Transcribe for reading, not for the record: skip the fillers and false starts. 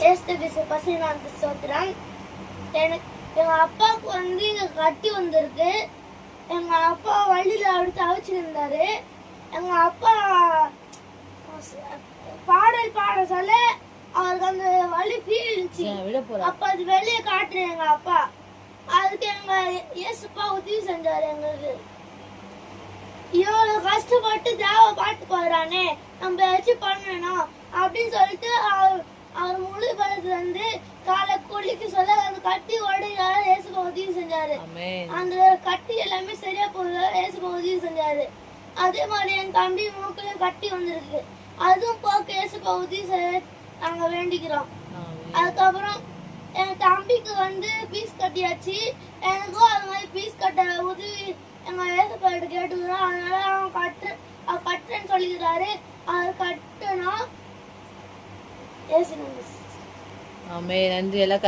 ஏசுகிறிஸ்து பரிசுத்த ஸ்தோத்திரம். எனக்கு எங்க அப்பாவுக்கு வந்து கட்டி வந்திருக்கு. எங்க அப்பா வழியில அப்படி தவிச்சுட்டு இருந்தாரு. எங்க அப்பா பாடல் பாட சொல்ல அவருக்கு அந்த வலி ஃபீல்ச்சு. அப்ப அது வெளியே காட்டுறேன் எங்க அப்பா. அதுக்கு எங்க இயேசுப்பா உதவி செஞ்சாரு எங்களுக்கு. இவ்வளவு கஷ்டப்பட்டு தேவ பாட்டு பாடுறானே, நம்ம ஏதாச்சும் பண்ணணும் அப்படின்னு சொல்லிட்டு அவர் முழு பலத்துல இருந்து காலை கொல்லிக்கு சொல்ல அந்த கட்டி உடைய இயேசுப்பா உதவி செஞ்சாரு. அந்த கட்டி எல்லாமே சரியா போகுது, இயேசுப்பா உதவி செஞ்சாரு. அதே மாதிரி என் தம்பி மூக்கிலையும் கட்டி வந்திருக்கு. அதுவும் போக்க இயேசுப்பா உதவி செய்ய நாங்க வேண்டிக்கிறோம். அதுக்கப்புறம் என் தம்பிக்கு வந்து பீஸ் கட்டியாச்சு. எனக்கும் அது மாதிரி பீஸ் கட்ட உதவி எங்க ஏசப்பா கிட்ட கேட்டுக்கிறோம். அதனால அவன் கட்டுறேன்னு சொல்லிக்கிறாரு. அது கட்டணும். நன்றி. எல்லாம்